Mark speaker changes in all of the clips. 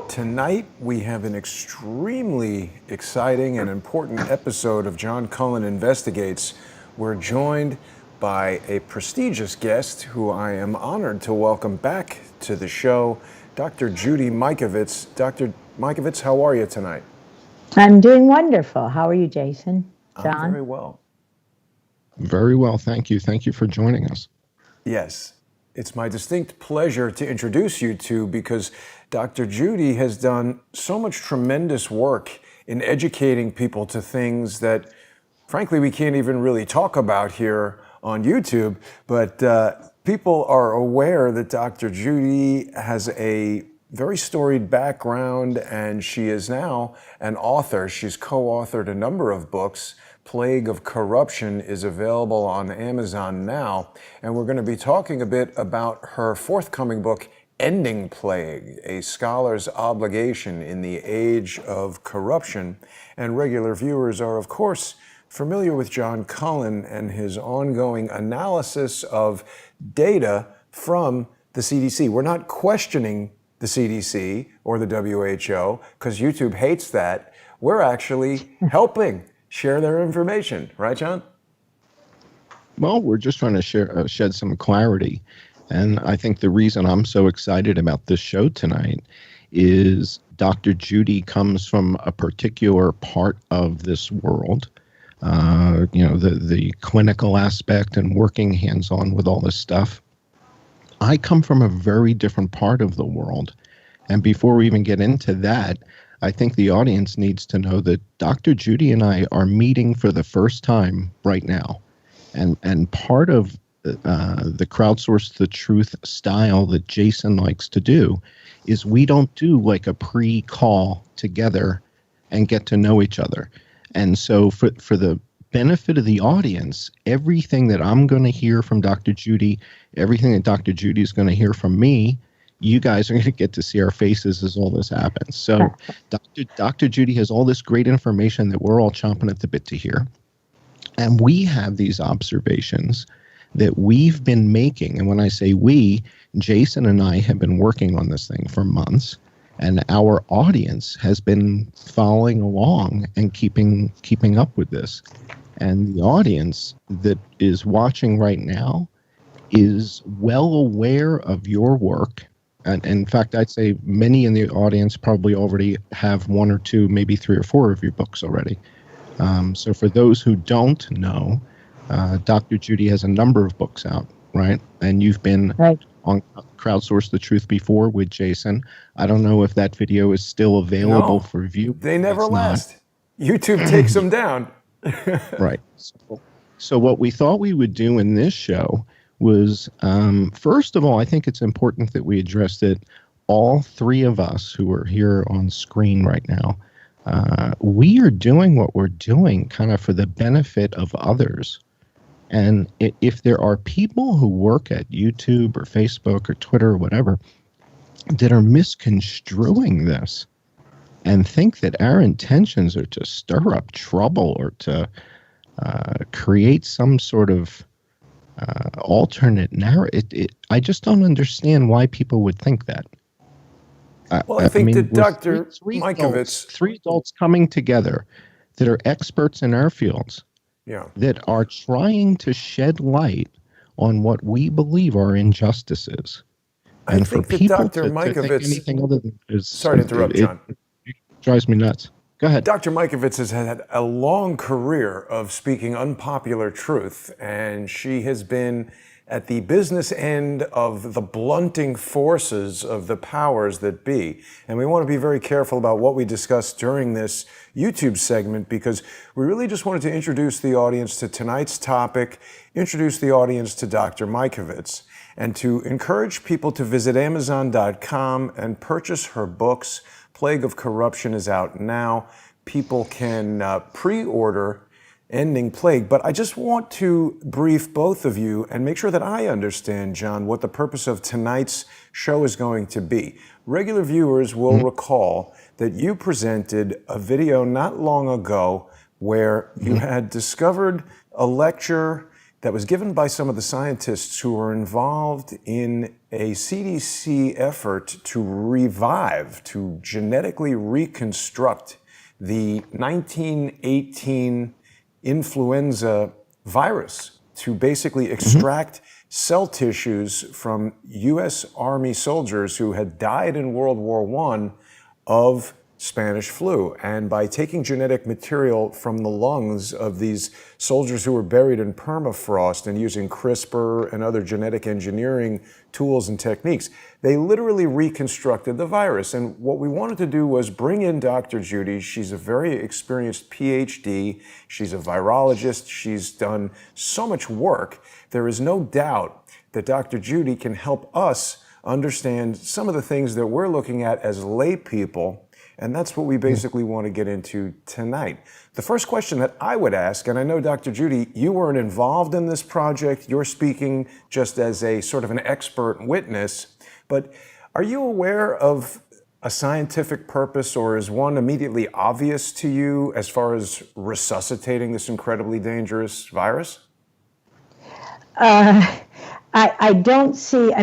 Speaker 1: Tonight, we have an extremely exciting and important episode of John Cullen Investigates. We're joined by a prestigious guest who I am honored to welcome back to the show, Dr. Judy Mikovits. Dr. Mikovits, how are you tonight?
Speaker 2: I'm doing wonderful. How are you, Jason? John?
Speaker 1: I'm very well.
Speaker 3: Very well, thank you. Thank you for joining us.
Speaker 1: Yes, it's my distinct pleasure to introduce you to, because Dr. Judy has done so much tremendous work in educating people to things that, frankly, we can't even really talk about here on YouTube. But people are aware that Dr. Judy has a very storied background, and she is now an author. She's co-authored a number of books. Plague of Corruption is available on Amazon now, and we're going to be talking a bit about her forthcoming book, Ending Plague, A Scholar's Obligation in the Age of Corruption. And regular viewers are, of course, familiar with John Cullen and his ongoing analysis of data from the CDC. We're not questioning the CDC or the WHO, because YouTube hates that. We're actually helping share their information. Right, John?
Speaker 3: Well, we're just trying to shed some clarity. And I think the reason I'm so excited about this show tonight is Dr. Judy comes from a particular part of this world, the clinical aspect and working hands-on with all this stuff. I come from a very different part of the world. And before we even get into that, I think the audience needs to know that Dr. Judy and I are meeting for the first time right now. And part of the Crowdsource the Truth style that Jason likes to do is we don't do like a pre-call together and get to know each other. And so for the benefit of the audience, everything that I'm going to hear from Dr. Judy, everything that Dr. Judy is going to hear from me, you guys are going to get to see our faces as all this happens. So Dr. Judy has all this great information that we're all chomping at the bit to hear. And we have these observations that we've been making. And when I say we, Jason and I have been working on this thing for months. And our audience has been following along and keeping up with this. And the audience that is watching right now is well aware of your work. And in fact, I'd say many in the audience probably already have one or two, maybe 3 or 4 of your books already. So for those who don't know, Dr. Judy has a number of books out, right? And you've been on Crowdsource the Truth before with Jason. I don't know if that video is still available for view.
Speaker 1: They never last. YouTube takes them down.
Speaker 3: Right. So what we thought we would do in this show was, first of all, I think it's important that we address that all 3 of us who are here on screen right now, we are doing what we're doing kind of for the benefit of others. And if there are people who work at YouTube or Facebook or Twitter or whatever that are misconstruing this and think that our intentions are to stir up trouble or to create some sort of alternate narrative, I just don't understand why people would think that.
Speaker 1: Well, I think that Dr. Mikovits...
Speaker 3: 3 adults coming together that are experts in our fields, that are trying to shed light on what we believe are injustices. And for people to think anything other than is,
Speaker 1: sorry to interrupt, John.
Speaker 3: It drives me nuts. Go ahead.
Speaker 1: Dr. Mikovits has had a long career of speaking unpopular truth, and she has been at the business end of the blunting forces of the powers that be. And we want to be very careful about what we discuss during this YouTube segment, because we really just wanted to introduce the audience to tonight's topic, introduce the audience to Dr. Mikovits, and to encourage people to visit Amazon.com and purchase her books. Plague of Corruption is out now. People can pre-order Ending Plague. But I just want to brief both of you and make sure that I understand, John, what the purpose of tonight's show is going to be. Regular viewers will recall that you presented a video not long ago where you had discovered a lecture that was given by some of the scientists who were involved in a CDC effort to revive, to genetically reconstruct the 1918 influenza virus, to basically extract cell tissues from U.S. Army soldiers who had died in World War I of Spanish flu. And by taking genetic material from the lungs of these soldiers who were buried in permafrost and using CRISPR and other genetic engineering tools and techniques, they literally reconstructed the virus. And what we wanted to do was bring in Dr. Judy. She's a very experienced PhD. She's a virologist. She's done so much work. There is no doubt that Dr. Judy can help us understand some of the things that we're looking at as lay people. And that's what we basically want to get into tonight. The first question that I would ask, and I know, Dr. Judy, you weren't involved in this project. You're speaking just as a sort of an expert witness. But are you aware of a scientific purpose, or is one immediately obvious to you as far as resuscitating this incredibly dangerous virus?
Speaker 2: I don't see,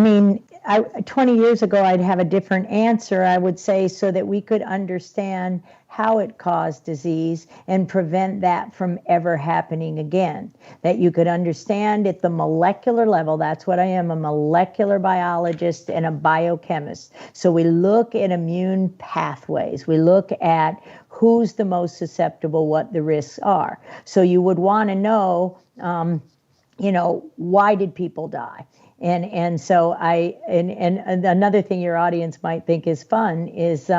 Speaker 2: 20 years ago, I'd have a different answer. I would say so that we could understand how it caused disease and prevent that from ever happening again. That you could understand at the molecular level. That's what I am, a molecular biologist and a biochemist. So we look at immune pathways. We look at who's the most susceptible, what the risks are. So you would want to know, why did people die? And so another thing your audience might think is fun is,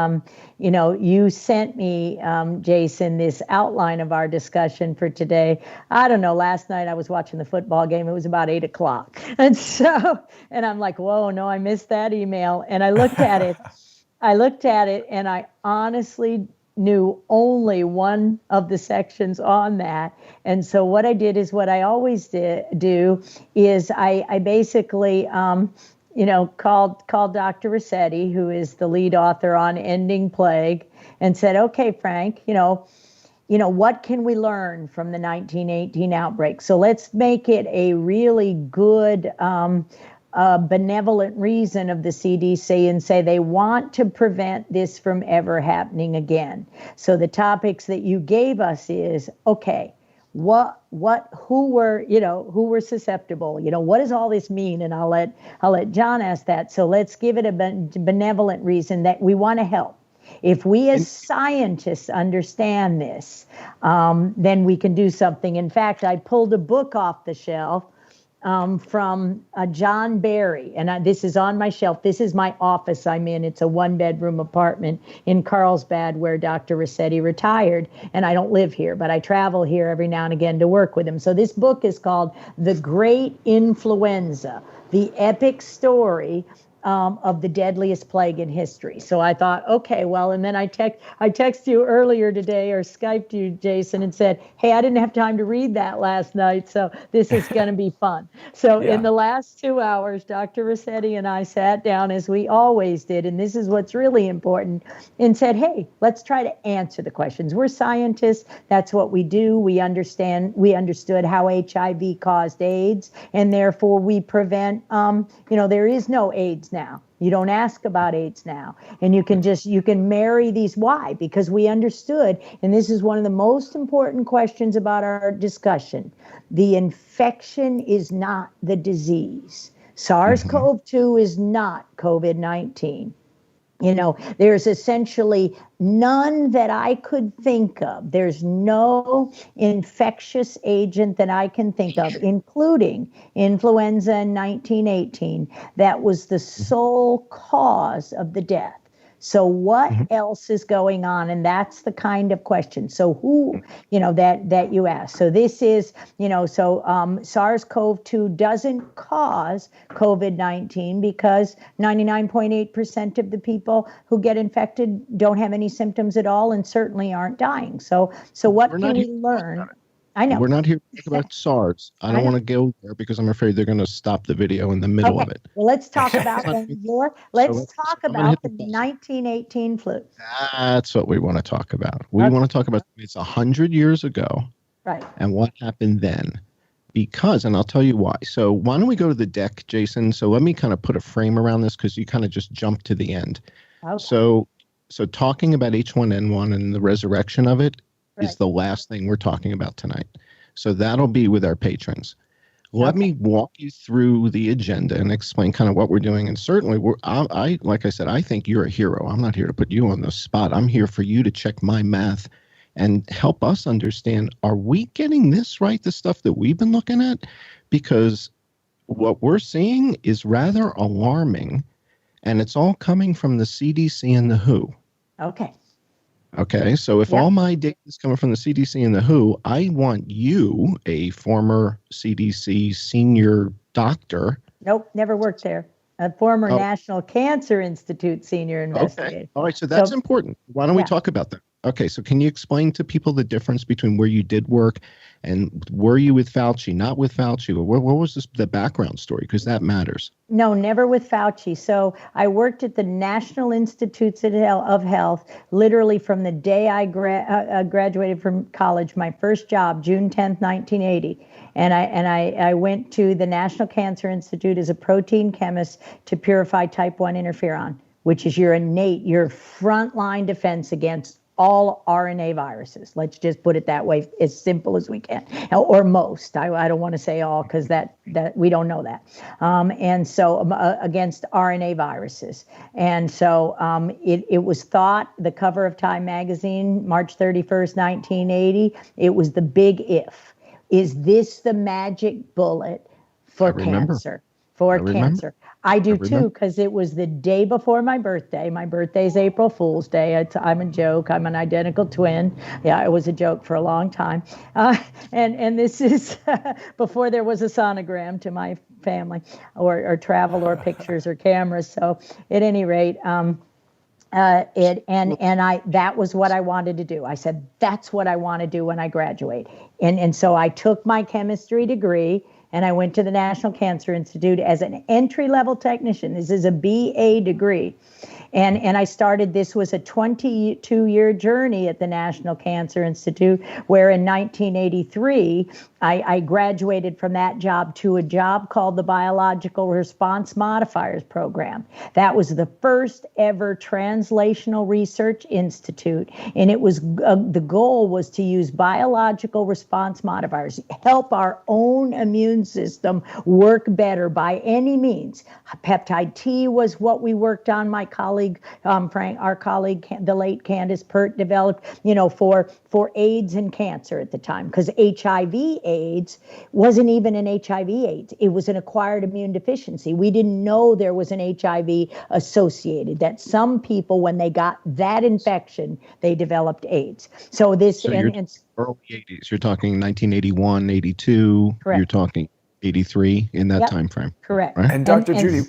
Speaker 2: you sent me, Jason, this outline of our discussion for today. I don't know, last night I was watching the football game. It was about 8:00. And I'm like, whoa, no, I missed that email. And I looked at it. And I honestly knew only one of the sections on that. And so what I did is what I always do is I basically, called Dr. Rossetti, who is the lead author on Ending Plague, and said, okay, Frank, what can we learn from the 1918 outbreak? So let's make it a really good, benevolent reason of the CDC and say they want to prevent this from ever happening again. So the topics that you gave us is, okay, who were susceptible? What does all this mean? And I'll let John ask that. So let's give it a benevolent reason that we want to help. If we as scientists understand this, then we can do something. In fact, I pulled a book off the shelf from John Barry, and this is on my shelf. This is my office I'm in. It's a 1-bedroom apartment in Carlsbad where Dr. Rossetti retired, and I don't live here, but I travel here every now and again to work with him. So this book is called The Great Influenza, the epic story of the deadliest plague in history. So I thought, okay, well, and then I texted you earlier today or Skyped you, Jason, and said, hey, I didn't have time to read that last night, so this is going to be fun. So in the last 2 hours, Dr. Rossetti and I sat down as we always did, and this is what's really important, and said, hey, let's try to answer the questions. We're scientists. That's what we do. We understood how HIV caused AIDS, and therefore we prevent, there is no AIDS now. You don't ask about AIDS now. And you can marry these. Why? Because we understood, and this is one of the most important questions about our discussion. The infection is not the disease. SARS-CoV-2 is not COVID-19. There's essentially none that I could think of. There's no infectious agent that I can think of, including influenza in 1918, that was the sole cause of the death. So what else is going on? And that's the kind of question. So who, that you ask. So this is, SARS-CoV-2 doesn't cause COVID-19 because 99.8% of the people who get infected don't have any symptoms at all and certainly aren't dying. So what can we learn? I know.
Speaker 3: We're not here to talk about SARS. I don't want to go there because I'm afraid they're going to stop the video in the middle of it.
Speaker 2: Well, let's talk about the 1918 flu.
Speaker 3: That's what we want to talk about. We want to talk about it's 100 years ago.
Speaker 2: Right.
Speaker 3: And what happened then. because, and I'll tell you why. So why don't we go to the deck, Jason? So let me kind of put a frame around this because you kind of just jumped to the end.
Speaker 2: Okay.
Speaker 3: So talking about H1N1 and the resurrection of it is
Speaker 2: Right.
Speaker 3: the last thing we're talking about tonight. So that'll be with our patrons. Let
Speaker 2: Okay.
Speaker 3: me walk you through the agenda and explain kind of what we're doing. And certainly, I like I said, I think you're a hero. I'm not here to put you on the spot. I'm here for you to check my math and help us understand, are we getting this right, the stuff that we've been looking at? Because what we're seeing is rather alarming, and it's all coming from the CDC and the WHO.
Speaker 2: Okay.
Speaker 3: Okay, so if
Speaker 2: Yep.
Speaker 3: all my data is coming from the CDC and the WHO, I want you, a former CDC senior doctor.
Speaker 2: Nope, never worked there. A former
Speaker 3: Oh.
Speaker 2: National Cancer Institute senior investigator.
Speaker 3: Okay, all right, so that's important. Why don't we
Speaker 2: yeah.
Speaker 3: talk about that? Okay, so can you explain to people the difference between where you did work and were you with Fauci, not with Fauci? What was the background story? Because that matters.
Speaker 2: No, never with Fauci. So I worked at the National Institutes of Health literally from the day I graduated from college, my first job, June 10th, 1980. And I went to the National Cancer Institute as a protein chemist to purify type 1 interferon, which is your frontline defense against all RNA viruses. Let's just put it that way, as simple as we can, or most. I don't want to say all because that we don't know that. And so against RNA viruses. And so it was thought, the cover of Time magazine, March 31st, 1980, it was the big if. Is this the magic bullet for cancer? Cancer. I do too, because it was the day before my birthday. My birthday's April Fool's Day. I'm a joke. I'm an identical twin. Yeah, it was a joke for a long time. And this is before there was a sonogram to my family, or travel, or pictures, or cameras. So at any rate, that was what I wanted to do. I said, that's what I want to do when I graduate. And so I took my chemistry degree and I went to the National Cancer Institute as an entry-level technician. This is a BA degree. And I started, this was a 22-year journey at the National Cancer Institute, where in 1983, I graduated from that job to a job called the Biological Response Modifiers Program. That was the first ever translational research institute. And it was the goal was to use biological response modifiers, help our own immune system work better by any means. Peptide T was what we worked on. My colleague, Frank, our colleague, the late Candace Pert, developed, for AIDS and cancer at the time, because HIV/AIDS wasn't even an HIV/AIDS. It was an acquired immune deficiency. We didn't know there was an HIV associated, that some people, when they got that infection, they developed AIDS. So this,
Speaker 3: so and early 80s, you're talking 1981, 82,
Speaker 2: correct.
Speaker 3: You're talking 83 in that time frame.
Speaker 2: Correct.
Speaker 3: Right?
Speaker 1: And Dr. Judy,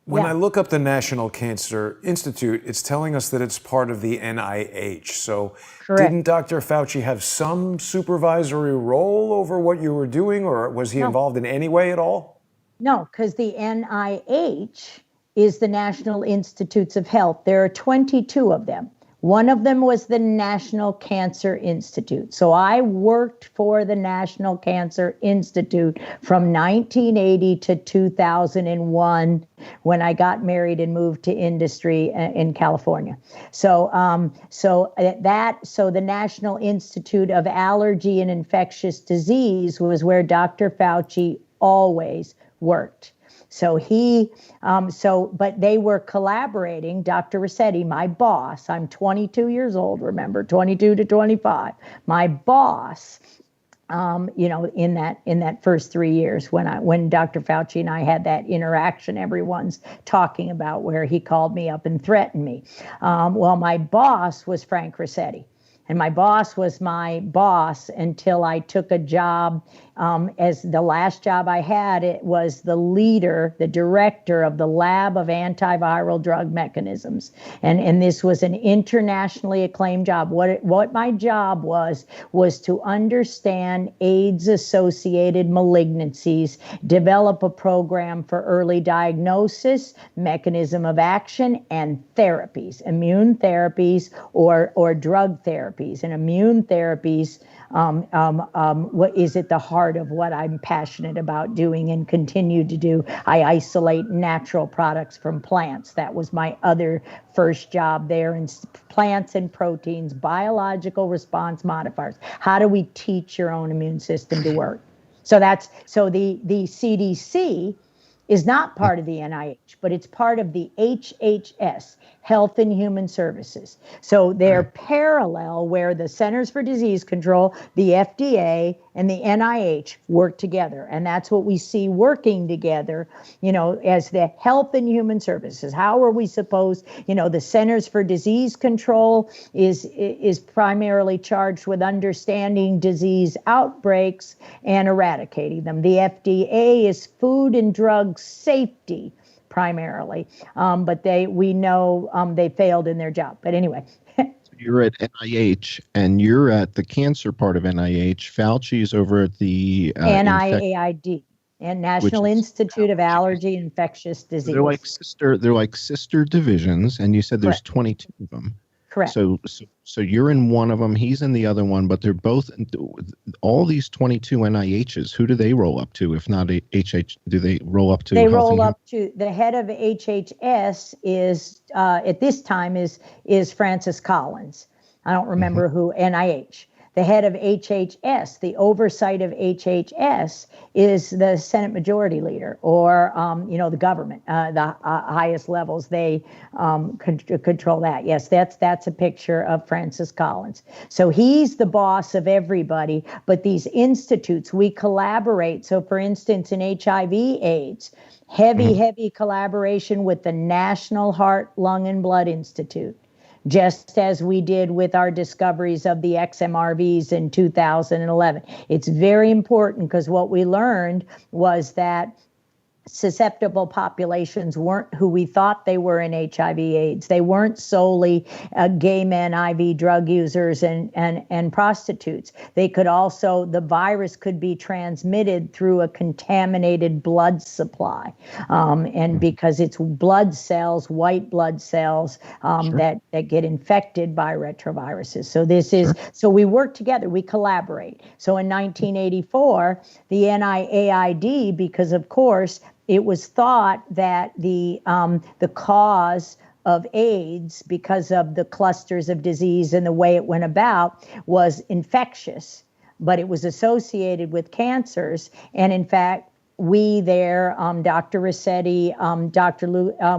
Speaker 1: when
Speaker 2: yeah.
Speaker 1: I look up the National Cancer Institute, it's telling us that it's part of the NIH. So
Speaker 2: Correct.
Speaker 1: Didn't Dr. Fauci have some supervisory role over what you were doing, or was he involved in any way at all?
Speaker 2: No, because the NIH is the National Institutes of Health. There are 22 of them. One of them was the National Cancer Institute. So I worked for the National Cancer Institute from 1980 to 2001 when I got married and moved to industry in California. So the National Institute of Allergy and Infectious Disease was where Dr. Fauci always worked. But they were collaborating. Dr. Rossetti, my boss, I'm 22 years old, remember, 22 to 25. My boss, in that first 3 years when Dr. Fauci and I had that interaction, everyone's talking about, where he called me up and threatened me. My boss was Frank Rossetti. And my boss was my boss until I took a job. As the last job I had, it was the director of the Lab of Antiviral Drug Mechanisms. And this was an internationally acclaimed job. What my job was to understand AIDS-associated malignancies, develop a program for early diagnosis, mechanism of action, and therapies, immune therapies or drug therapies. And immune therapies what is at the heart of what I'm passionate about doing and continue to do. I isolate natural products from plants. That was my other first job there, in plants and proteins, biological response modifiers. How do we teach your own immune system to work? So the CDC is not part of the NIH, but it's part of the HHS, Health and Human Services. So they're parallel, where the Centers for Disease Control, the FDA, and the NIH work together. And that's what we see working together, as the Health and Human Services. How are we supposed, the Centers for Disease Control is primarily charged with understanding disease outbreaks and eradicating them. The FDA is Food and Drug Safety primarily, but we know they failed in their job. But anyway.
Speaker 3: You're at NIH, and you're at the cancer part of NIH. Fauci's over at the
Speaker 2: NIAID, and National Institute of Allergy and Infectious Disease.
Speaker 3: They're like sister divisions, and you said there's 22 of them.
Speaker 2: Correct.
Speaker 3: So you're in one of them, he's in the other one, but they're both, all these 22 NIHs, who do they roll up to? If not do they roll up to?
Speaker 2: They roll up to, the head of HHS is, at this time, is Francis Collins. I don't remember who, NIH. The head of HHS, the oversight of HHS, is the Senate Majority Leader, or the government, the highest levels. They control that. Yes, that's a picture of Francis Collins. So he's the boss of everybody. But these institutes, we collaborate. So, for instance, in HIV/AIDS, heavy collaboration with the National Heart, Lung, and Blood Institute, just as we did with our discoveries of the XMRVs in 2011. It's very important, because what we learned was that susceptible populations weren't who we thought they were in HIV/AIDS. They weren't solely gay men, IV drug users, and prostitutes. They could also, the virus could be transmitted through a contaminated blood supply. And because it's blood cells, white blood cells, that get infected by retroviruses. So so we work together, we collaborate. So in 1984, the NIAID, because of course, it was thought that the cause of AIDS, because of the clusters of disease and the way it went about, was infectious, but it was associated with cancers. And in fact, we there, Dr. Rossetti, Dr.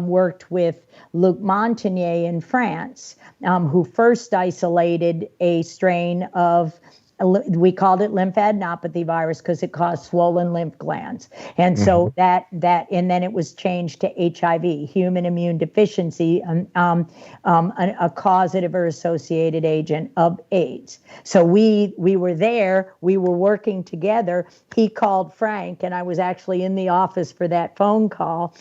Speaker 2: worked with Luc Montagnier in France, who first isolated a strain of, we called it lymphadenopathy virus because it caused swollen lymph glands. And so and then it was changed to HIV, human immune deficiency, a causative or associated agent of AIDS. So we were there, we were working together. He called Frank, and I was actually in the office for that phone call,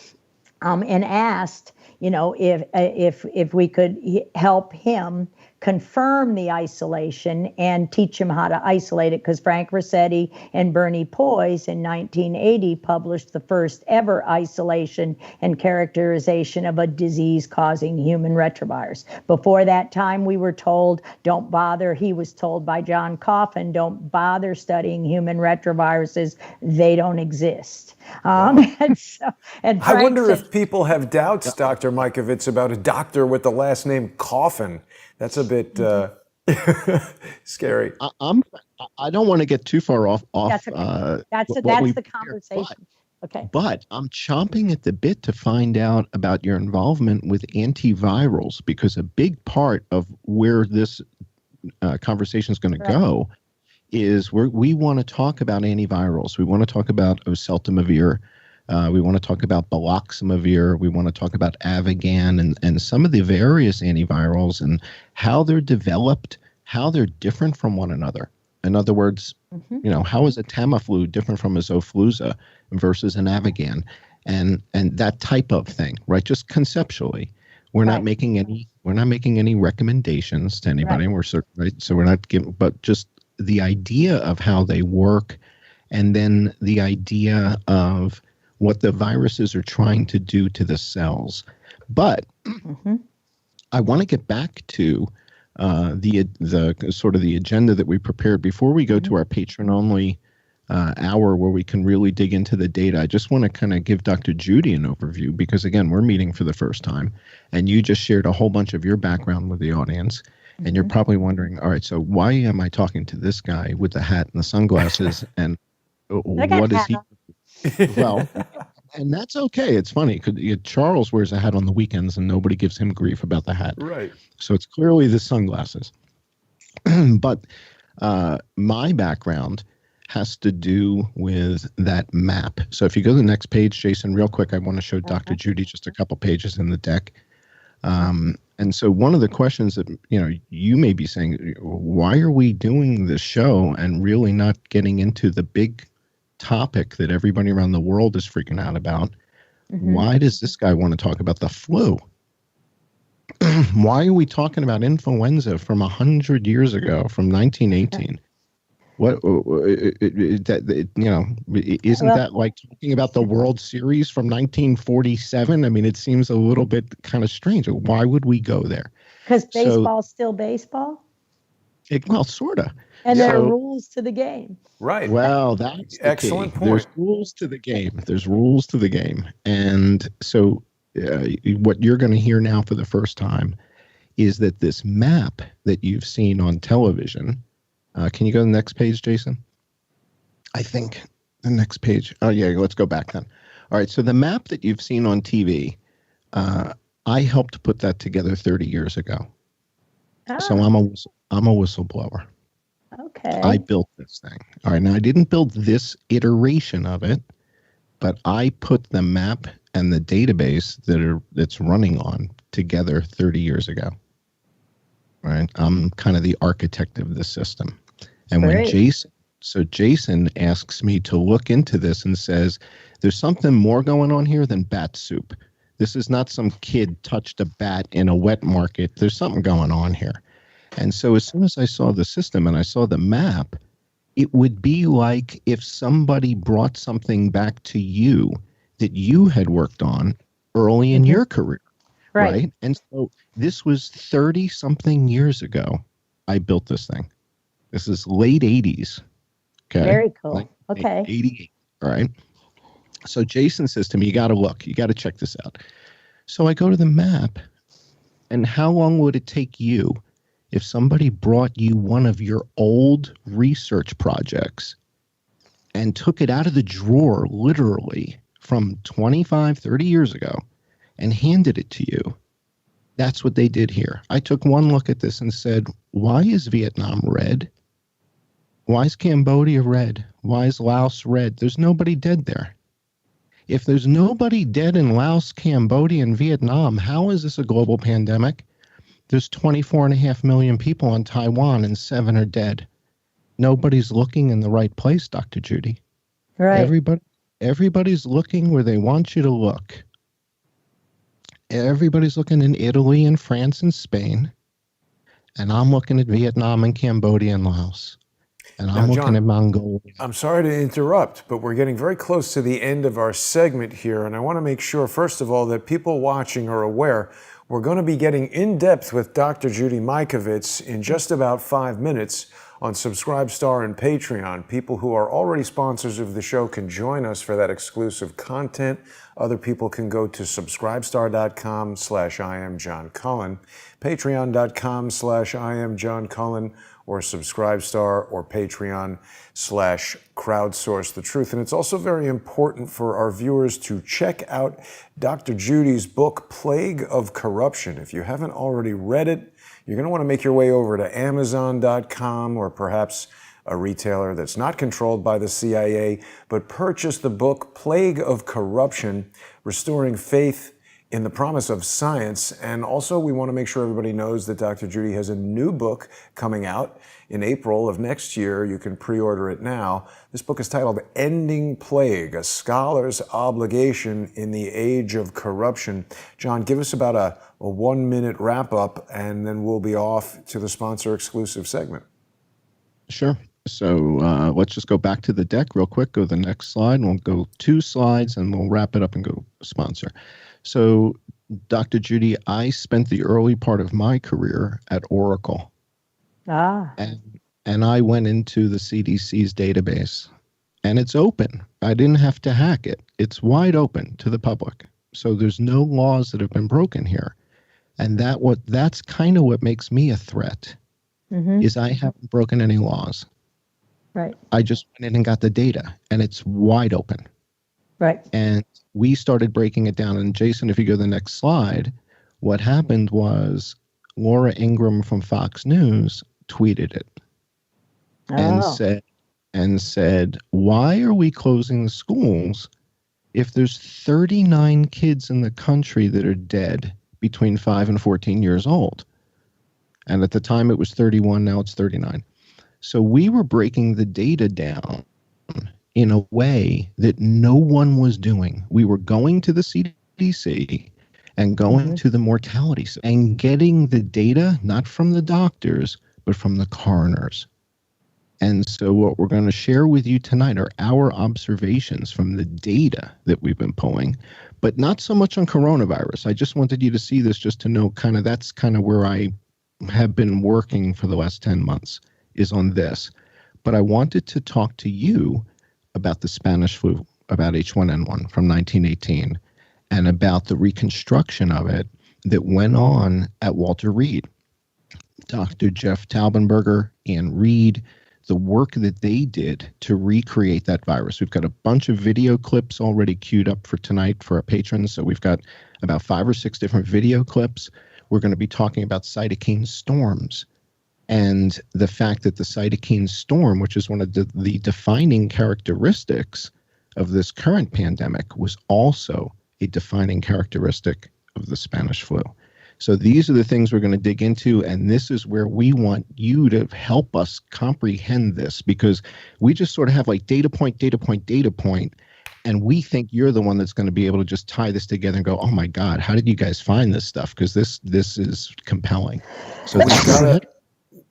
Speaker 2: and asked, if we could help him confirm the isolation and teach him how to isolate it, because Frank Rossetti and Bernie Poise in 1980 published the first ever isolation and characterization of a disease-causing human retrovirus. Before that time, we were told, don't bother. He was told by John Cullen, don't bother studying human retroviruses. They don't exist. And
Speaker 1: I wonder if people have doubts, Dr. Mikovits, about a doctor with the last name Coffin. That's a bit scary.
Speaker 3: I don't want to get too far off.
Speaker 2: That's okay. That's the conversation.
Speaker 3: But I'm chomping at the bit to find out about your involvement with antivirals, because a big part of where this conversation is going to go is we want to talk about antivirals. We want to talk about oseltamivir. We want to talk about baloxamivir. We want to talk about Avigan and some of the various antivirals and how they're developed, how they're different from one another. In other words, how is a Tamiflu different from a Xofluza versus an Avigan, and that type of thing, right? Just conceptually, we're not making any recommendations to anybody. We're right, so we're not giving, but just the idea of how they work, and then the idea of what the viruses are trying to do to the cells. But I want to get back to the sort of the agenda that we prepared before we go to our patron only hour where we can really dig into the data. I just want to kind of give Dr. Judy an overview because, again, we're meeting for the first time, and you just shared a whole bunch of your background with the audience, and you're probably wondering, all right, so why am I talking to this guy with the hat and the sunglasses, and what is he? Well, and that's okay. It's funny because Charles wears a hat on the weekends, and nobody gives him grief about the hat.
Speaker 1: Right.
Speaker 3: So it's clearly the sunglasses. But my background has to do with that map. So if you go to the next page, Jason, real quick, I want to show Dr. Judy just a couple pages in the deck. And so one of the questions that, you may be saying, why are we doing this show and really not getting into the big topic that everybody around the world is freaking out about? Why does this guy want to talk about the flu? Why are we talking about influenza from 100 years ago, from 1918? What isn't that like talking about the World Series from 1947? I mean, it seems a little bit kind of strange. Why would we go there?
Speaker 2: Because baseball's still baseball?
Speaker 3: Well, sort of.
Speaker 2: And there are rules to the game.
Speaker 1: Right.
Speaker 3: Well, that's the
Speaker 1: excellent
Speaker 3: key.
Speaker 1: point.
Speaker 3: There's rules to the game. There's rules to the game. And so what you're going to hear now for the first time is that this map that you've seen on television. Can you go to the next page, Jason? I think the next page. Oh, yeah, let's go back then. All right, so the map that you've seen on TV, I helped put that together 30 years ago. So I'm a whistleblower.
Speaker 2: Okay.
Speaker 3: I built this thing. All right, now I didn't build this iteration of it, but I put the map and the database that's running on together 30 years ago. All right, I'm kind of the architect of the system. And when Jason asks me to look into this and says, there's something more going on here than bat soup. This is not some kid touched a bat in a wet market. There's something going on here. And so as soon as I saw the system and I saw the map, it would be like if somebody brought something back to you that you had worked on early in your career. Right. And so this was 30-something years ago. I built this thing. This is late 80s. Okay.
Speaker 2: Very cool.
Speaker 3: Like
Speaker 2: okay.
Speaker 3: 88. All right. So Jason says to me, you got to look. You got to check this out. So I go to the map. And how long would it take you if somebody brought you one of your old research projects and took it out of the drawer, literally, from 25, 30 years ago and handed it to you? That's what they did here. I took one look at this and said, why is Vietnam red? Why is Cambodia red? Why is Laos red? There's nobody dead there. If there's nobody dead in Laos, Cambodia, and Vietnam, how is this a global pandemic? There's 24.5 million people in Taiwan and 7 are dead. Nobody's looking in the right place, Dr. Judy.
Speaker 2: Right.
Speaker 3: Everybody's looking where they want you to look. Everybody's looking in Italy and France and Spain. And I'm looking at Vietnam and Cambodia and Laos. And I'm looking at Mongolia.
Speaker 1: I'm sorry to interrupt, but we're getting very close to the end of our segment here. And I want to make sure, first of all, that people watching are aware we're going to be getting in depth with Dr. Judy Mikovits in just about 5 minutes on Subscribestar and Patreon. People who are already sponsors of the show can join us for that exclusive content. Other people can go to subscribestar.com/IamJohnCullen, patreon.com/IamJohnCullen, or Subscribestar or Patreon/Crowdsource the Truth. And it's also very important for our viewers to check out Dr. Judy's book, Plague of Corruption. If you haven't already read it, you're going to want to make your way over to Amazon.com or perhaps a retailer that's not controlled by the CIA, but purchase the book, Plague of Corruption, Restoring Faith in the Promise of Science. And also, we want to make sure everybody knows that Dr. Judy has a new book coming out in April of next year. You can pre-order it now. This book is titled Ending Plague, A Scholar's Obligation in the Age of Corruption. John, give us about a 1-minute wrap-up, and then we'll be off to the sponsor-exclusive segment.
Speaker 3: Sure. So let's just go back to the deck real quick. Go to the next slide, and we'll go 2 slides, and we'll wrap it up and go sponsor. So, Dr. Judy, I spent the early part of my career at Oracle,
Speaker 2: Ah,
Speaker 3: and I went into the CDC's database, and it's open. I didn't have to hack it. It's wide open to the public. So there's no laws that have been broken here. And that's kind of what makes me a threat, is I haven't broken any laws.
Speaker 2: right,
Speaker 3: I just went in and got the data, and it's wide open.
Speaker 2: right.
Speaker 3: And we started breaking it down. And Jason, if you go to the next slide, what happened was Laura Ingraham from Fox News tweeted it and
Speaker 2: Oh,
Speaker 3: said, why are we closing the schools if there's 39 kids in the country that are dead between 5 and 14 years old? And at the time it was 31, now it's 39. So we were breaking the data down in a way that no one was doing. We were going to the CDC and going to the mortality and getting the data, not from the doctors, but from the coroners. And so what we're going to share with you tonight are our observations from the data that we've been pulling, but not so much on coronavirus. I just wanted you to see this just to know that's kind of where I have been working for the last 10 months, is on this. But I wanted to talk to you about the Spanish flu, about H1N1 from 1918, and about the reconstruction of it that went on at Walter Reed. Dr. Jeff Taubenberger and Reed, the work that they did to recreate that virus. We've got a bunch of video clips already queued up for tonight for our patrons. So we've got about 5 or 6 different video clips. We're going to be talking about cytokine storms and the fact that the cytokine storm, which is one of the defining characteristics of this current pandemic, was also a defining characteristic of the Spanish flu. So these are the things we're going to dig into, and this is where we want you to help us comprehend this, because we just sort of have like data point, and we think you're the one that's going to be able to just tie this together and go, oh my God, how did you guys find this stuff? Because this is compelling. So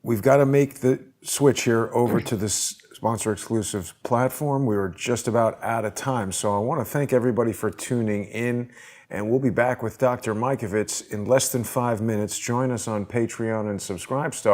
Speaker 1: we've got to make the switch here over to this sponsor exclusive platform. We were just about out of time. So I want to thank everybody for tuning in, and we'll be back with Dr. Mikovits in less than 5 minutes. Join us on Patreon and Subscribe Star.